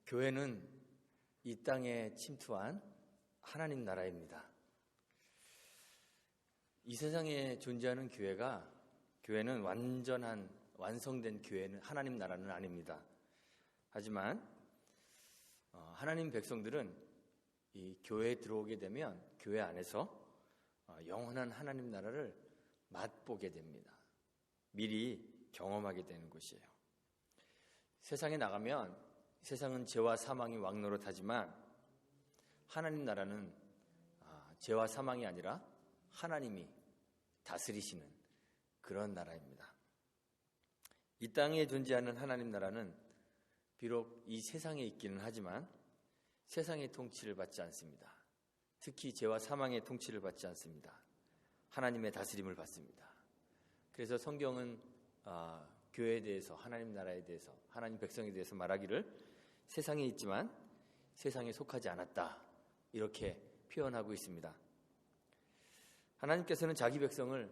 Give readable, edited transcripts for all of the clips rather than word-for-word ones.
교회는 이 땅에 침투한 하나님 나라입니다. 이 세상에 존재하는 교회는 완성된 교회는 하나님 나라는 아닙니다. 하지만 하나님 백성들은 이 교회에 들어오게 되면 교회 안에서 영원한 하나님 나라를 맛보게 됩니다. 미리 경험하게 되는 것이에요. 세상에 나가면 세상은 죄와 사망이 왕노릇하지만 하나님 나라는 죄와 사망이 아니라 하나님이 다스리시는 그런 나라입니다. 이 땅에 존재하는 하나님 나라는 비록 이 세상에 있기는 하지만 세상의 통치를 받지 않습니다. 특히 죄와 사망의 통치를 받지 않습니다. 하나님의 다스림을 받습니다. 그래서 성경은 교회에 대해서, 하나님 나라에 대해서, 하나님 백성에 대해서 말하기를 세상에 있지만 세상에 속하지 않았다, 이렇게 표현하고 있습니다. 하나님께서는 자기 백성을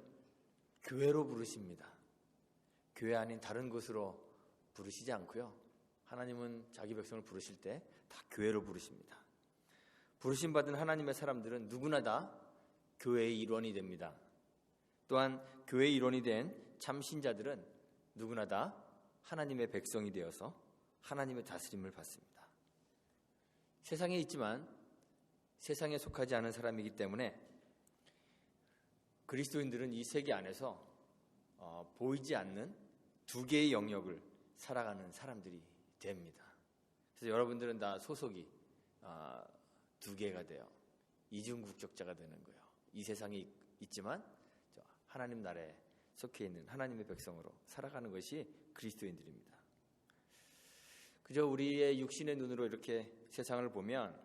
교회로 부르십니다. 교회 아닌 다른 곳으로 부르시지 않고요. 하나님은 자기 백성을 부르실 때 다 교회로 부르십니다. 부르심 받은 하나님의 사람들은 누구나 다 교회의 일원이 됩니다. 또한 교회의 일원이 된 참 신자들은 누구나 다 하나님의 백성이 되어서 하나님의 다스림을 받습니다. 세상에 있지만 세상에 속하지 않은 사람이기 때문에 그리스도인들은 이 세계 안에서 보이지 않는 두 개의 영역을 살아가는 사람들이 됩니다. 그래서 여러분들은 다 소속이 두 개가 돼요. 이중국적자가 되는 거예요. 이 세상에 있지만 하나님 나라에 속해 있는 하나님의 백성으로 살아가는 것이 그리스도인들입니다. 그저 우리의 육신의 눈으로 이렇게 세상을 보면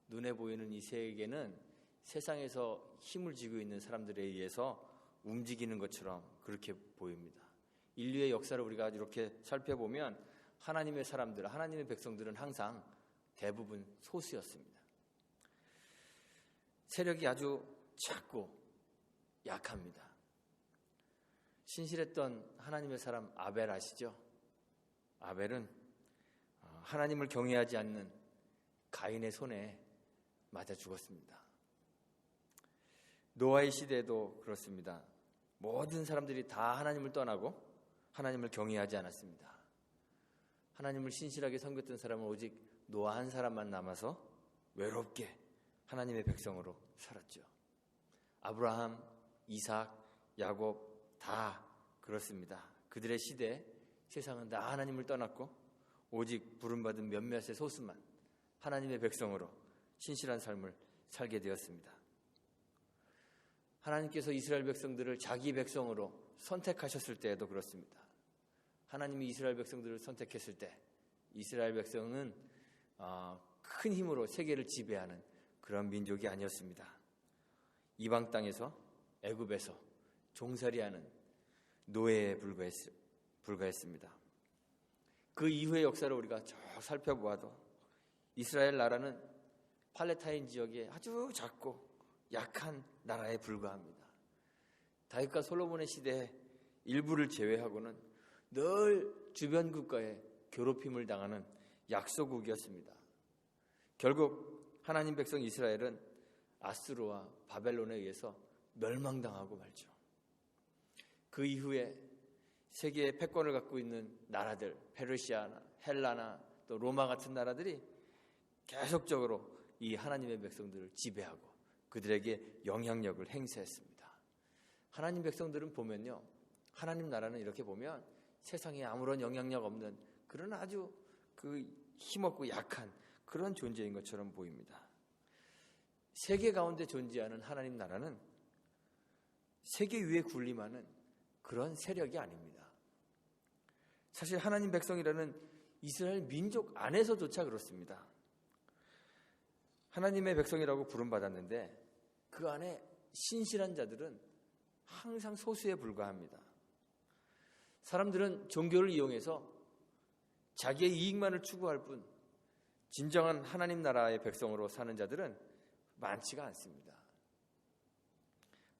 눈에 보이는 이 세계는 세상에서 힘을 쥐고 있는 사람들에 의해서 움직이는 것처럼 그렇게 보입니다. 인류의 역사를 우리가 이렇게 살펴보면 하나님의 사람들, 하나님의 백성들은 항상 대부분 소수였습니다. 세력이 아주 작고 약합니다. 신실했던 하나님의 사람 아벨 아시죠? 아벨은 하나님을 경외하지 않는 가인의 손에 맞아 죽었습니다. 노아의 시대에도 그렇습니다. 모든 사람들이 다 하나님을 떠나고 하나님을 경외하지 않았습니다. 하나님을 신실하게 섬겼던 사람은 오직 노아 한 사람만 남아서 외롭게 하나님의 백성으로 살았죠. 아브라함, 이삭, 야곱 다 그렇습니다. 그들의 시대에 세상은 다 하나님을 떠났고 오직 부름받은 몇몇의 소수만 하나님의 백성으로 신실한 삶을 살게 되었습니다. 하나님께서 이스라엘 백성들을 자기 백성으로 선택하셨을 때에도 그렇습니다. 하나님이 이스라엘 백성들을 선택했을 때 이스라엘 백성은 큰 힘으로 세계를 지배하는 그런 민족이 아니었습니다. 이방 땅에서, 애굽에서 종살이하는 노예에 불과했습니다. 그 이후의 역사를 우리가 쭉 살펴보아도 이스라엘 나라는 팔레타인 지역에 아주 작고 약한 나라에 불과합니다. 다윗과 솔로몬의 시대에 일부를 제외하고는 늘 주변 국가에 괴롭힘을 당하는 약소국이었습니다. 결국 하나님 백성 이스라엘은 아수르와 바벨론에 의해서 멸망당하고 말죠. 그 이후에 세계의 패권을 갖고 있는 나라들, 페르시아나 헬라나 또 로마 같은 나라들이 계속적으로 이 하나님의 백성들을 지배하고 그들에게 영향력을 행사했습니다. 하나님 백성들은 보면요, 하나님 나라는 이렇게 보면 세상에 아무런 영향력 없는 그런 아주 힘없고 약한 그런 존재인 것처럼 보입니다. 세계 가운데 존재하는 하나님 나라는 세계 위에 군림하는 그런 세력이 아닙니다. 사실 하나님 백성이라는 이스라엘 민족 안에서조차 그렇습니다. 하나님의 백성이라고 부름받았는데 그 안에 신실한 자들은 항상 소수에 불과합니다. 사람들은 종교를 이용해서 자기의 이익만을 추구할 뿐 진정한 하나님 나라의 백성으로 사는 자들은 많지가 않습니다.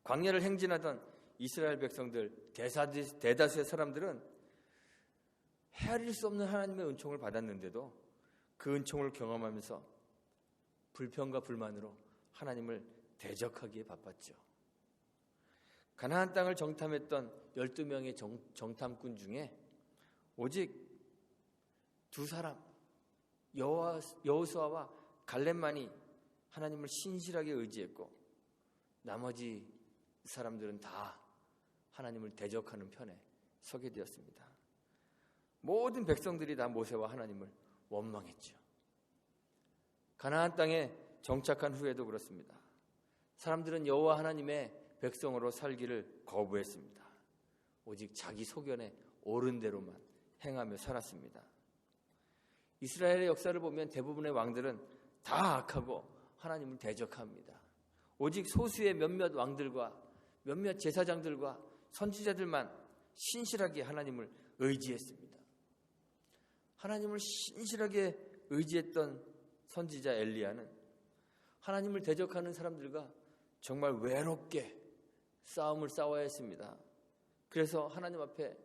광야를 행진하던 이스라엘 백성들 대다수의 사람들은 헤아릴 수 없는 하나님의 은총을 받았는데도 그 은총을 경험하면서 불평과 불만으로 하나님을 대적하기에 바빴죠. 가나안 땅을 정탐했던 12명의 정탐꾼 중에 오직 두 사람, 여호수아와 갈렙만이 하나님을 신실하게 의지했고 나머지 사람들은 다 하나님을 대적하는 편에 서게 되었습니다. 모든 백성들이 다 모세와 하나님을 원망했죠. 가나안 땅에 정착한 후에도 그렇습니다. 사람들은 여호와 하나님의 백성으로 살기를 거부했습니다. 오직 자기 소견에 옳은 대로만 행하며 살았습니다. 이스라엘의 역사를 보면 대부분의 왕들은 다 악하고 하나님을 대적합니다. 오직 소수의 몇몇 왕들과 몇몇 제사장들과 선지자들만 신실하게 하나님을 의지했습니다. 하나님을 신실하게 의지했던 선지자 엘리야는 하나님을 대적하는 사람들과 정말 외롭게 싸움을 싸워야 했습니다. 그래서 하나님 앞에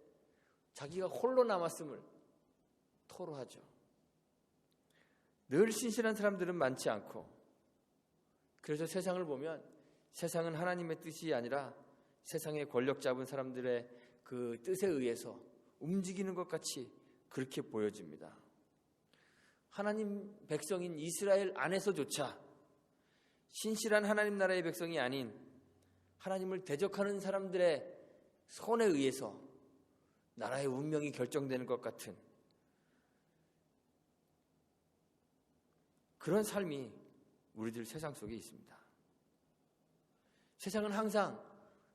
자기가 홀로 남았음을 토로하죠. 늘 신실한 사람들은 많지 않고, 그래서 세상을 보면 세상은 하나님의 뜻이 아니라 세상의 권력 잡은 사람들의 그 뜻에 의해서 움직이는 것 같이 그렇게 보여집니다. 하나님 백성인 이스라엘 안에서조차 신실한 하나님 나라의 백성이 아닌 하나님을 대적하는 사람들의 손에 의해서 나라의 운명이 결정되는 것 같은 그런 삶이 우리들 세상 속에 있습니다. 세상은 항상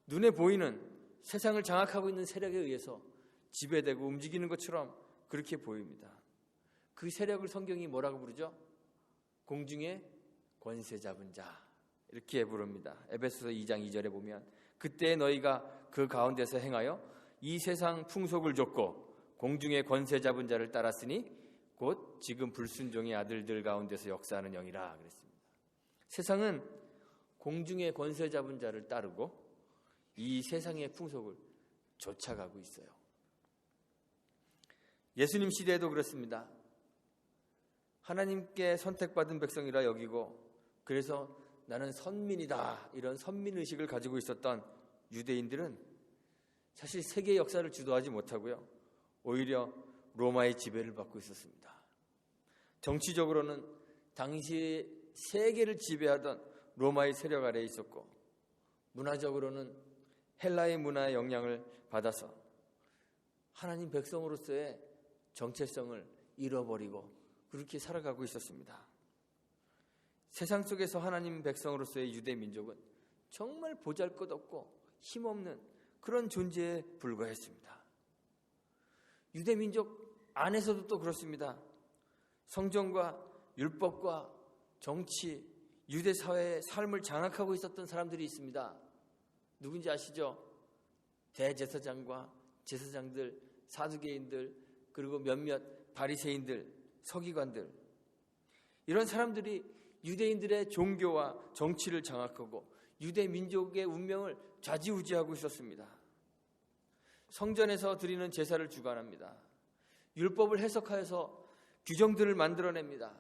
눈에 보이는 세상을 장악하고 있는 세력에 의해서 지배되고 움직이는 것처럼 그렇게 보입니다. 그 세력을 성경이 뭐라고 부르죠? 공중의 권세 잡은 자, 이렇게 부릅니다. 에베소서 2장 2절에 보면 그때 너희가 그 가운데서 행하여 이 세상 풍속을 좇고 공중의 권세 잡은 자를 따랐으니 곧 지금 불순종의 아들들 가운데서 역사하는 영이라 그랬습니다. 세상은 공중의 권세 잡은 자를 따르고 이 세상의 풍속을 쫓아가고 있어요. 예수님 시대에도 그렇습니다. 하나님께 선택받은 백성이라 여기고 그래서 나는 선민이다, 이런 선민의식을 가지고 있었던 유대인들은 사실 세계 역사를 주도하지 못하고요, 오히려 로마의 지배를 받고 있었습니다. 정치적으로는 당시 세계를 지배하던 로마의 세력 아래에 있었고, 문화적으로는 헬라의 문화의 영향을 받아서 하나님 백성으로서의 정체성을 잃어버리고 그렇게 살아가고 있었습니다. 세상 속에서 하나님 백성으로서의 유대 민족은 정말 보잘것없고 힘없는 그런 존재에 불과했습니다. 유대 민족 안에서도 또 그렇습니다. 성경과 율법과 정치, 유대 사회의 삶을 장악하고 있었던 사람들이 있습니다. 누군지 아시죠? 대제사장과 제사장들, 사두개인들, 그리고 몇몇 바리새인들, 서기관들, 이런 사람들이 유대인들의 종교와 정치를 장악하고 유대 민족의 운명을 좌지우지하고 있었습니다. 성전에서 드리는 제사를 주관합니다. 율법을 해석하여서 규정들을 만들어냅니다.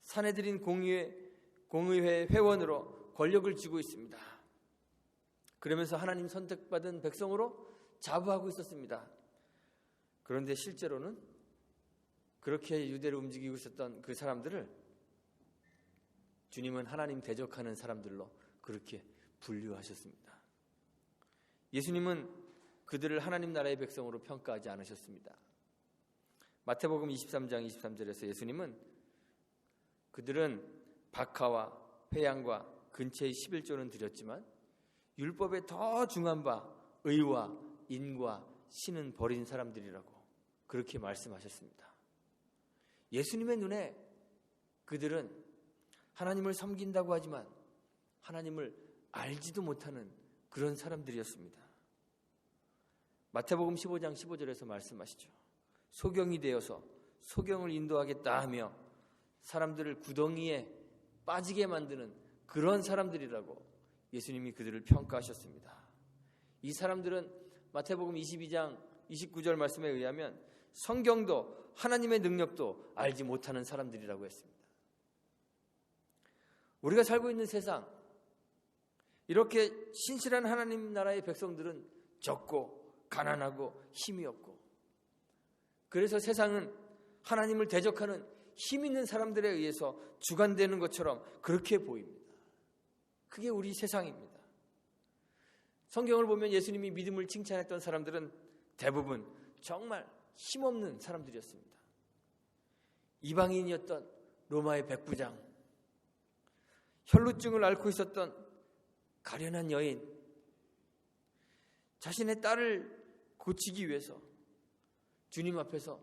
사내들인 공의회 회원으로 권력을 쥐고 있습니다. 그러면서 하나님 선택받은 백성으로 자부하고 있었습니다. 그런데 실제로는 그렇게 유대를 움직이고 있었던 그 사람들을 주님은 하나님 대적하는 사람들로 그렇게 분류하셨습니다. 예수님은 그들을 하나님 나라의 백성으로 평가하지 않으셨습니다. 마태복음 23장 23절에서 예수님은 그들은 박하와 회양과 근처의 11조는 드렸지만 율법에 더 중한 바 의와 인과 신은 버린 사람들이라고 그렇게 말씀하셨습니다. 예수님의 눈에 그들은 하나님을 섬긴다고 하지만 하나님을 알지도 못하는 그런 사람들이었습니다. 마태복음 15장 15절에서 말씀하시죠. 소경이 되어서 소경을 인도하겠다 하며 사람들을 구덩이에 빠지게 만드는 그런 사람들이라고 예수님이 그들을 평가하셨습니다. 이 사람들은 마태복음 22장 29절 말씀에 의하면 성경도 하나님의 능력도 알지 못하는 사람들이라고 했습니다. 우리가 살고 있는 세상, 이렇게 신실한 하나님 나라의 백성들은 적고 가난하고 힘이 없고, 그래서 세상은 하나님을 대적하는 힘 있는 사람들에 의해서 주관되는 것처럼 그렇게 보입니다. 그게 우리 세상입니다. 성경을 보면 예수님이 믿음을 칭찬했던 사람들은 대부분 정말 힘없는 사람들이었습니다. 이방인이었던 로마의 백부장, 혈루증을 앓고 있었던 가련한 여인, 자신의 딸을 고치기 위해서 주님 앞에서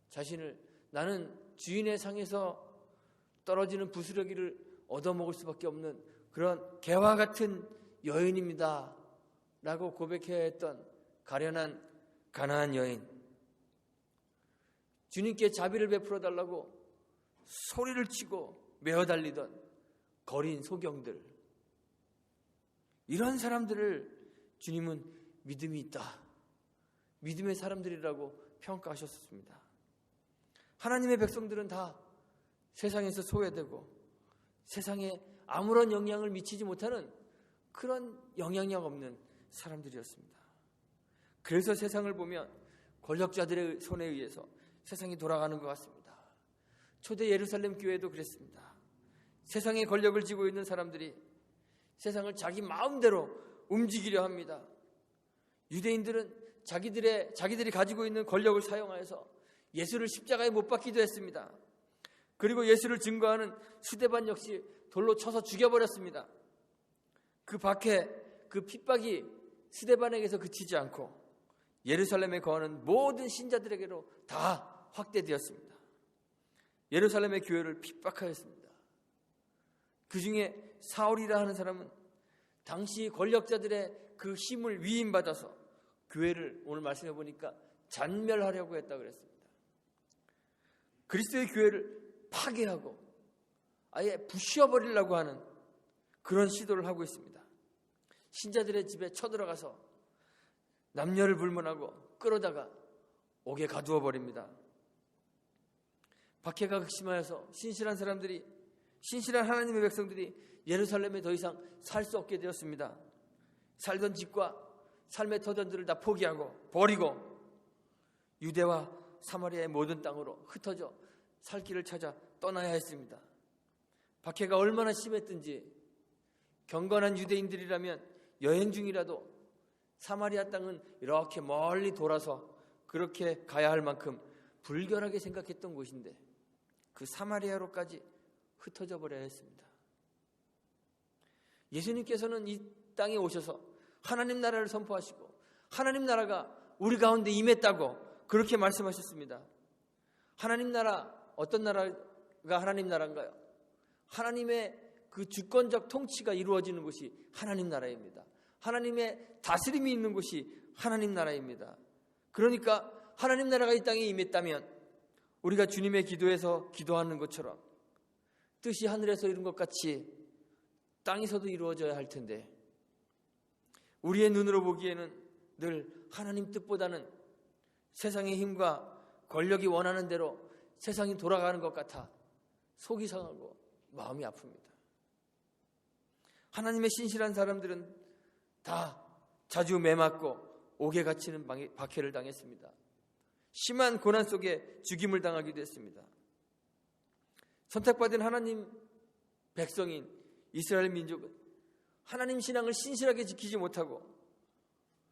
자신을, 나는 주인의 상에서 떨어지는 부스러기를 얻어먹을 수밖에 없는 그런 개와 같은 여인입니다 라고 고백해야 했던 가련한 가난한 여인, 주님께 자비를 베풀어 달라고 소리를 치고 메어 달리던 거린 소경들, 이런 사람들을 주님은 믿음이 있다, 믿음의 사람들이라고 평가하셨습니다. 하나님의 백성들은 다 세상에서 소외되고 세상에 아무런 영향을 미치지 못하는 그런 영향력 없는 사람들이었습니다. 그래서 세상을 보면 권력자들의 손에 의해서 세상이 돌아가는 것 같습니다. 초대 예루살렘 교회도 그랬습니다. 세상의 권력을 쥐고 있는 사람들이 세상을 자기 마음대로 움직이려 합니다. 유대인들은 자기들이 가지고 있는 권력을 사용하여서 예수를 십자가에 못 박기도 했습니다. 그리고 예수를 증거하는 스데반 역시 돌로 쳐서 죽여버렸습니다. 그 박해, 그 핍박이 스데반에게서 그치지 않고 예루살렘에 거하는 모든 신자들에게로 다 확대되었습니다. 예루살렘의 교회를 핍박하였습니다. 그 중에 사울이라 하는 사람은 당시 권력자들의 그 힘을 위임받아서 교회를, 오늘 말씀해 보니까 잔멸하려고 했다고 그랬습니다. 그리스도의 교회를 파괴하고 아예 부셔버리려고 하는 그런 시도를 하고 있습니다. 신자들의 집에 쳐들어가서 남녀를 불문하고 끌어다가 옥에 가두어 버립니다. 박해가 극심하여서 신실한 하나님의 백성들이 예루살렘에 더 이상 살 수 없게 되었습니다. 살던 집과 삶의 터전들을 다 포기하고 버리고 유대와 사마리아의 모든 땅으로 흩어져 살 길을 찾아 떠나야 했습니다. 박해가 얼마나 심했든지 경건한 유대인들이라면 여행 중이라도 사마리아 땅은 이렇게 멀리 돌아서 그렇게 가야 할 만큼 불결하게 생각했던 곳인데 그 사마리아로까지 흩어져 버려야 했습니다. 예수님께서는 이 땅에 오셔서 하나님 나라를 선포하시고 하나님 나라가 우리 가운데 임했다고 그렇게 말씀하셨습니다. 하나님 나라, 어떤 나라가 하나님 나라인가요? 하나님의 그 주권적 통치가 이루어지는 곳이 하나님 나라입니다. 하나님의 다스림이 있는 곳이 하나님 나라입니다. 그러니까 하나님 나라가 이 땅에 임했다면 우리가 주님의 기도에서 기도하는 것처럼 뜻이 하늘에서 이룬 것 같이 땅에서도 이루어져야 할 텐데 우리의 눈으로 보기에는 늘 하나님 뜻보다는 세상의 힘과 권력이 원하는 대로 세상이 돌아가는 것 같아 속이 상하고 마음이 아픕니다. 하나님의 신실한 사람들은 다 자주 매맞고 옥에 갇히는 박해를 당했습니다. 심한 고난 속에 죽임을 당하기도 했습니다. 선택받은 하나님 백성인 이스라엘 민족은 하나님 신앙을 신실하게 지키지 못하고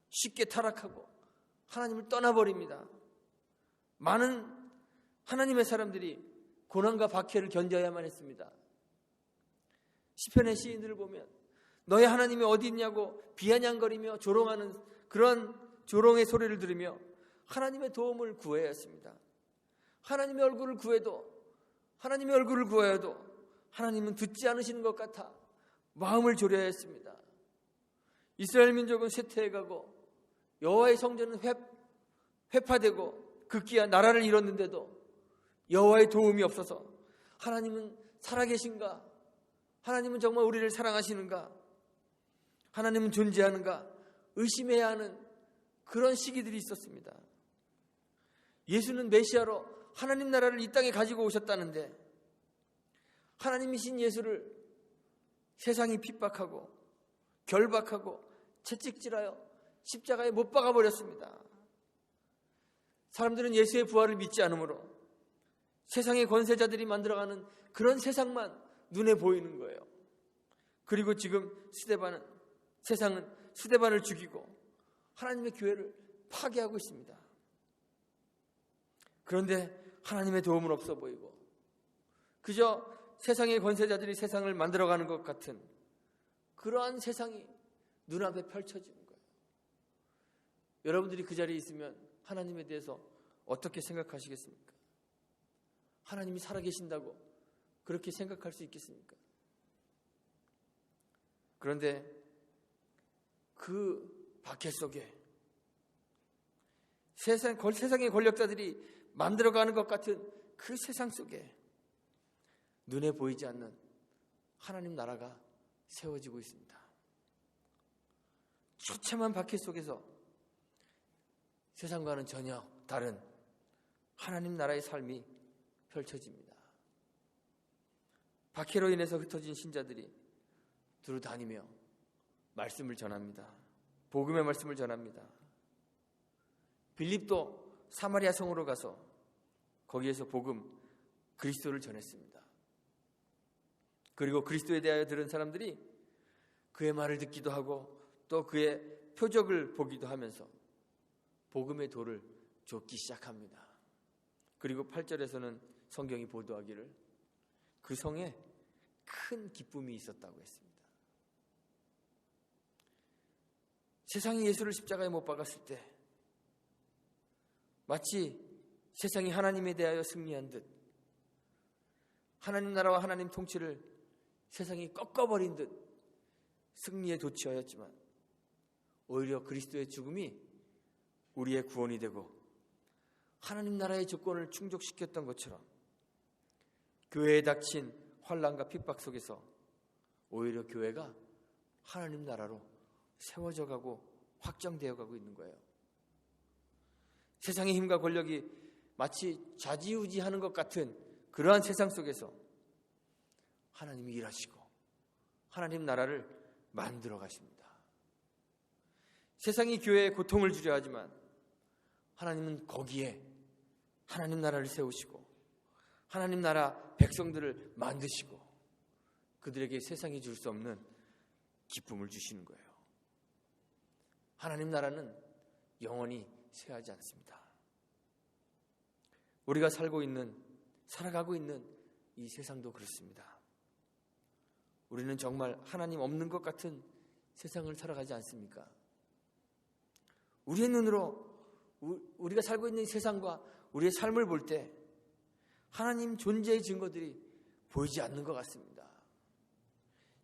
쉽게 타락하고 하나님을 떠나버립니다. 많은 하나님의 사람들이 고난과 박해를 견뎌야만 했습니다. 시편의 시인들을 보면 너의 하나님이 어디 있냐고 비아냥거리며 조롱하는 그런 조롱의 소리를 들으며 하나님의 도움을 구해야 했습니다. 하나님의 얼굴을 구하여도 하나님은 듣지 않으시는 것 같아 마음을 졸여야 했습니다. 이스라엘 민족은 쇠퇴해가고 여호와의 성전은 회파되고 급기야 나라를 잃었는데도 여호와의 도움이 없어서 하나님은 살아계신가? 하나님은 정말 우리를 사랑하시는가? 하나님은 존재하는가? 의심해야 하는 그런 시기들이 있었습니다. 예수는 메시아로 하나님 나라를 이 땅에 가지고 오셨다는데 하나님이신 예수를 세상이 핍박하고 결박하고 채찍질하여 십자가에 못 박아버렸습니다. 사람들은 예수의 부활을 믿지 않으므로 세상의 권세자들이 만들어가는 그런 세상만 눈에 보이는 거예요. 그리고 지금 세상은 스데반을 죽이고 하나님의 교회를 파괴하고 있습니다. 그런데 하나님의 도움은 없어 보이고 그저 세상의 권세자들이 세상을 만들어가는 것 같은 그러한 세상이 눈앞에 펼쳐지는 거예요. 여러분들이 그 자리에 있으면 하나님에 대해서 어떻게 생각하시겠습니까? 하나님이 살아계신다고 그렇게 생각할 수 있겠습니까? 그런데 그 박해 속에 세상의 권력자들이 만들어가는 것 같은 그 세상 속에 눈에 보이지 않는 하나님 나라가 세워지고 있습니다. 처참한 박해 속에서 세상과는 전혀 다른 하나님 나라의 삶이 펼쳐집니다. 박해로 인해서 흩어진 신자들이 두루 다니며 말씀을 전합니다. 복음의 말씀을 전합니다. 빌립도 사마리아 성으로 가서 거기에서 그리스도를 전했습니다. 그리고 그리스도에 대하여 들은 사람들이 그의 말을 듣기도 하고 또 그의 표적을 보기도 하면서 복음의 도를 좇기 시작합니다. 그리고 8절에서는 성경이 보도하기를 그 성에 큰 기쁨이 있었다고 했습니다. 세상이 예수를 십자가에 못 박았을 때 마치 세상이 하나님에 대하여 승리한 듯 하나님 나라와 하나님 통치를 세상이 꺾어버린 듯 승리에 도취하였지만 오히려 그리스도의 죽음이 우리의 구원이 되고 하나님 나라의 조건을 충족시켰던 것처럼 교회에 닥친 환난과 핍박 속에서 오히려 교회가 하나님 나라로 세워져 가고 확장되어 가고 있는 거예요. 세상의 힘과 권력이 마치 좌지우지하는 것 같은 그러한 세상 속에서 하나님이 일하시고 하나님 나라를 만들어 가십니다. 세상이 교회에 고통을 주려 하지만 하나님은 거기에 하나님 나라를 세우시고 하나님 나라 백성들을 만드시고 그들에게 세상이 줄 수 없는 기쁨을 주시는 거예요. 하나님 나라는 영원히 쇠하지 않습니다. 우리가 살아가고 있는 이 세상도 그렇습니다. 우리는 정말 하나님 없는 것 같은 세상을 살아가지 않습니까? 우리의 눈으로 우리가 살고 있는 이 세상과 우리의 삶을 볼 때 하나님 존재의 증거들이 보이지 않는 것 같습니다.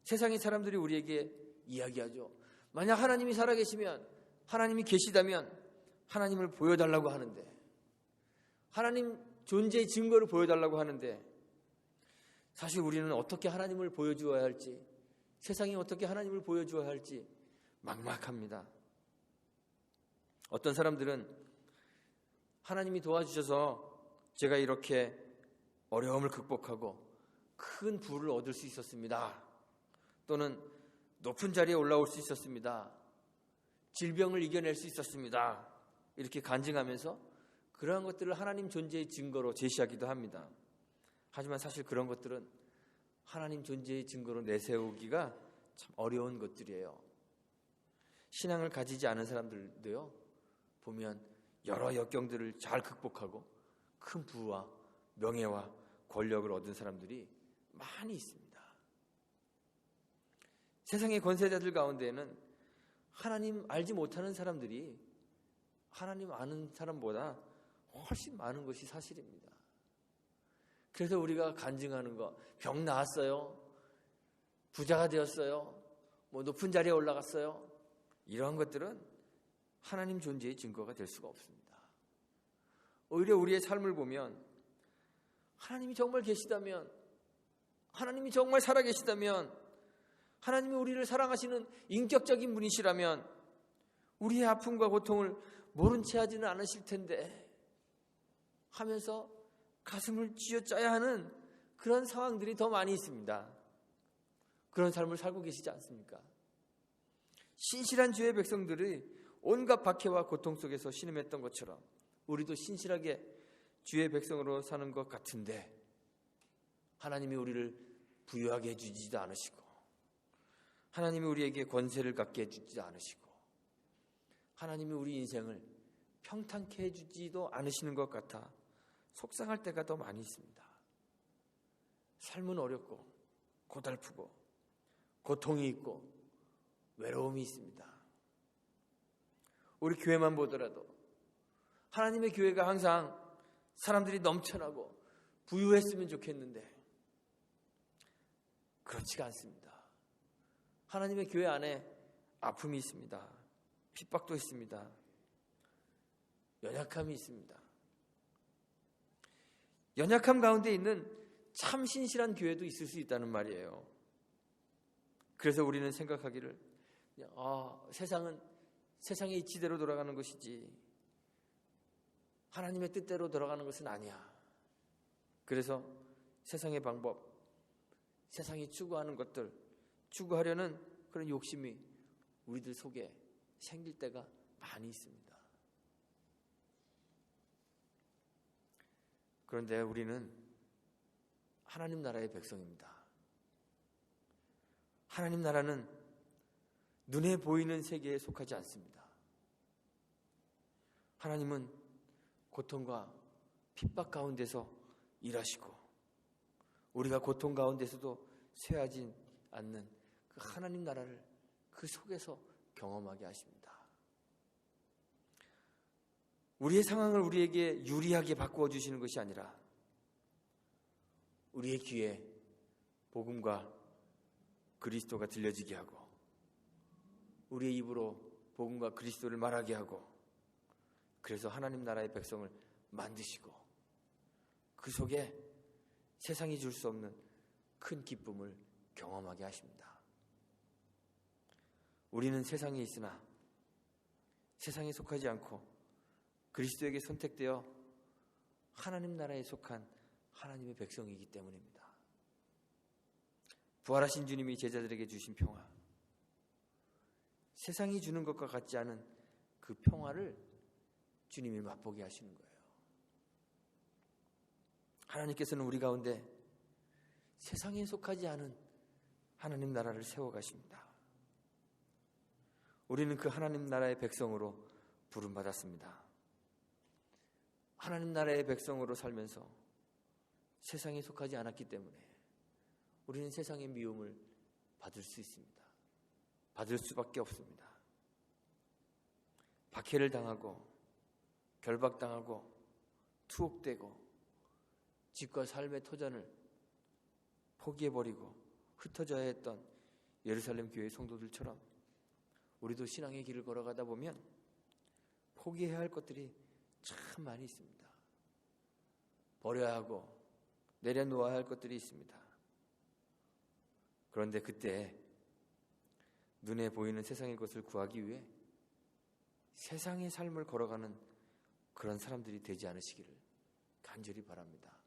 세상의 사람들이 우리에게 이야기하죠. 만약 하나님이 살아계시면, 하나님이 계시다면 하나님을 보여달라고 하는데, 하나님 존재의 증거를 보여달라고 하는데, 사실 우리는 어떻게 하나님을 보여주어야 할지, 세상이 어떻게 하나님을 보여주어야 할지 막막합니다. 어떤 사람들은 하나님이 도와주셔서 제가 이렇게 어려움을 극복하고 큰 부를 얻을 수 있었습니다. 또는 높은 자리에 올라올 수 있었습니다. 질병을 이겨낼 수 있었습니다. 이렇게 간증하면서 그러한 것들을 하나님 존재의 증거로 제시하기도 합니다. 하지만 사실 그런 것들은 하나님 존재의 증거로 내세우기가 참 어려운 것들이에요. 신앙을 가지지 않은 사람들도요, 보면 여러 역경들을 잘 극복하고 큰 부와 명예와 권력을 얻은 사람들이 많이 있습니다. 세상의 권세자들 가운데에는 하나님 알지 못하는 사람들이 하나님 아는 사람보다 훨씬 많은 것이 사실입니다. 그래서 우리가 간증하는 거, 병 나았어요, 부자가 되었어요, 높은 자리에 올라갔어요, 이러한 것들은 하나님 존재의 증거가 될 수가 없습니다. 오히려 우리의 삶을 보면 하나님이 정말 계시다면, 하나님이 정말 살아계시다면, 하나님이 우리를 사랑하시는 인격적인 분이시라면 우리의 아픔과 고통을 모른 채 하지는 않으실 텐데 하면서 가슴을 쥐어짜야 하는 그런 상황들이 더 많이 있습니다. 그런 삶을 살고 계시지 않습니까? 신실한 주의 백성들이 온갖 박해와 고통 속에서 신음했던 것처럼 우리도 신실하게 주의 백성으로 사는 것 같은데 하나님이 우리를 부유하게 해주지도 않으시고 하나님이 우리에게 권세를 갖게 해주지도 않으시고 하나님이 우리 인생을 평탄케 해주지도 않으시는 것 같아 속상할 때가 더 많이 있습니다. 삶은 어렵고 고달프고 고통이 있고 외로움이 있습니다. 우리 교회만 보더라도 하나님의 교회가 항상 사람들이 넘쳐나고 부유했으면 좋겠는데 그렇지가 않습니다. 하나님의 교회 안에 아픔이 있습니다. 핍박도 있습니다. 연약함이 있습니다. 연약함 가운데 있는 참 신실한 교회도 있을 수 있다는 말이에요. 그래서 우리는 생각하기를 세상은 세상의 이치대로 돌아가는 것이지 하나님의 뜻대로 돌아가는 것은 아니야. 그래서 세상의 방법, 세상이 추구하는 것들, 추구하려는 그런 욕심이 우리들 속에 생길 때가 많이 있습니다. 그런데 우리는 하나님 나라의 백성입니다. 하나님 나라는 눈에 보이는 세계에 속하지 않습니다. 하나님은 고통과 핍박 가운데서 일하시고 우리가 고통 가운데서도 쇠하지 않는 그 하나님 나라를 그 속에서 경험하게 하십니다. 우리의 상황을 우리에게 유리하게 바꾸어 주시는 것이 아니라 우리의 귀에 복음과 그리스도가 들려지게 하고 우리의 입으로 복음과 그리스도를 말하게 하고 그래서 하나님 나라의 백성을 만드시고 그 속에 세상이 줄 수 없는 큰 기쁨을 경험하게 하십니다. 우리는 세상에 있으나 세상에 속하지 않고 그리스도에게 선택되어 하나님 나라에 속한 하나님의 백성이기 때문입니다. 부활하신 주님이 제자들에게 주신 평화, 세상이 주는 것과 같지 않은 그 평화를 주님이 맛보게 하시는 거예요. 하나님께서는 우리 가운데 세상에 속하지 않은 하나님 나라를 세워가십니다. 우리는 그 하나님 나라의 백성으로 부름받았습니다. 하나님 나라의 백성으로 살면서 세상에 속하지 않았기 때문에 우리는 세상의 미움을 받을 수 있습니다. 받을 수밖에 없습니다. 박해를 당하고 결박당하고 투옥되고 집과 삶의 토전을 포기해버리고 흩어져야 했던 예루살렘 교회 성도들처럼 우리도 신앙의 길을 걸어가다 보면 포기해야 할 것들이 참 많이 있습니다. 버려야 하고 내려놓아야 할 것들이 있습니다. 그런데 그때 눈에 보이는 세상의 것을 구하기 위해 세상의 삶을 걸어가는 그런 사람들이 되지 않으시기를 간절히 바랍니다.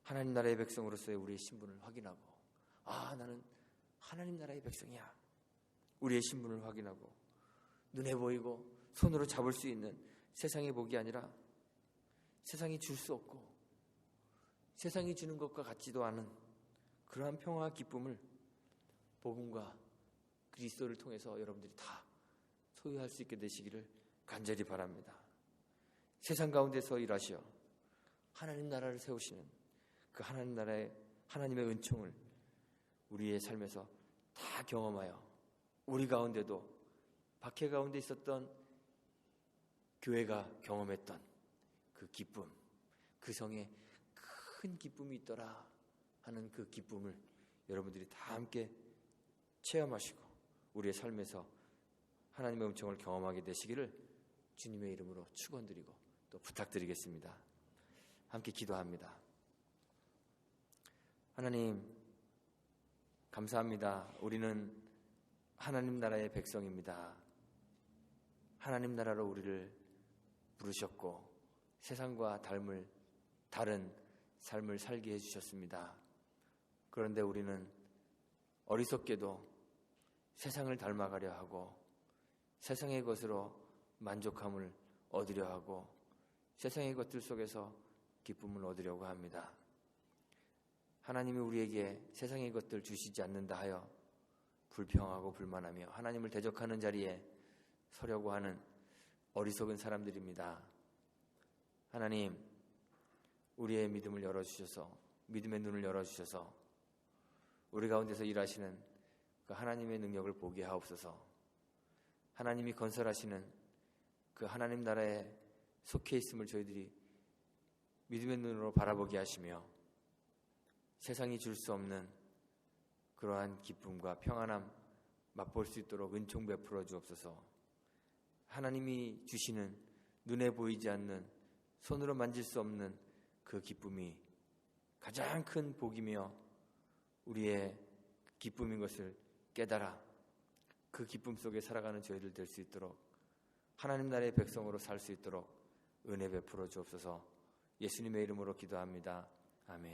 하나님 나라의 백성으로서의 우리의 신분을 확인하고 나는 하나님 나라의 백성이야. 우리의 신분을 확인하고 눈에 보이고 손으로 잡을 수 있는 세상의 복이 아니라 세상이 줄 수 없고 세상이 주는 것과 같지도 않은 그러한 평화와 기쁨을 복음과 그리스도를 통해서 여러분들이 다 소유할 수 있게 되시기를 간절히 바랍니다. 세상 가운데서 일하시어 하나님 나라를 세우시는 그 하나님 나라의 하나님의 은총을 우리의 삶에서 다 경험하여 우리 가운데도 박해 가운데 있었던 교회가 경험했던 그 기쁨, 그 성에 큰 기쁨이 있더라 하는 그 기쁨을 여러분들이 다 함께 체험하시고 우리의 삶에서 하나님의 은총을 경험하게 되시기를 주님의 이름으로 축원드리고 또 부탁드리겠습니다. 함께 기도합니다. 하나님 감사합니다. 우리는 하나님 나라의 백성입니다. 하나님 나라로 우리를 부르셨고 세상과 다른 삶을 살게 해주셨습니다. 그런데 우리는 어리석게도 세상을 닮아가려 하고 세상의 것으로 만족함을 얻으려 하고 세상의 것들 속에서 기쁨을 얻으려고 합니다. 하나님이 우리에게 세상의 것들 주시지 않는다 하여 불평하고 불만하며 하나님을 대적하는 자리에 서려고 하는 어리석은 사람들입니다. 하나님, 우리의 믿음을 열어주셔서, 믿음의 눈을 열어주셔서 우리 가운데서 일하시는 그 하나님의 능력을 보게 하옵소서. 하나님이 건설하시는 그 하나님 나라에 속해 있음을 저희들이 믿음의 눈으로 바라보게 하시며 세상이 줄 수 없는 그러한 기쁨과 평안함 맛볼 수 있도록 은총 베풀어 주옵소서. 하나님이 주시는 눈에 보이지 않는 손으로 만질 수 없는 그 기쁨이 가장 큰 복이며 우리의 기쁨인 것을 깨달아 그 기쁨 속에 살아가는 저희들 될 수 있도록 하나님 나라의 백성으로 살 수 있도록 은혜 베풀어 주옵소서. 예수님의 이름으로 기도합니다. 아멘.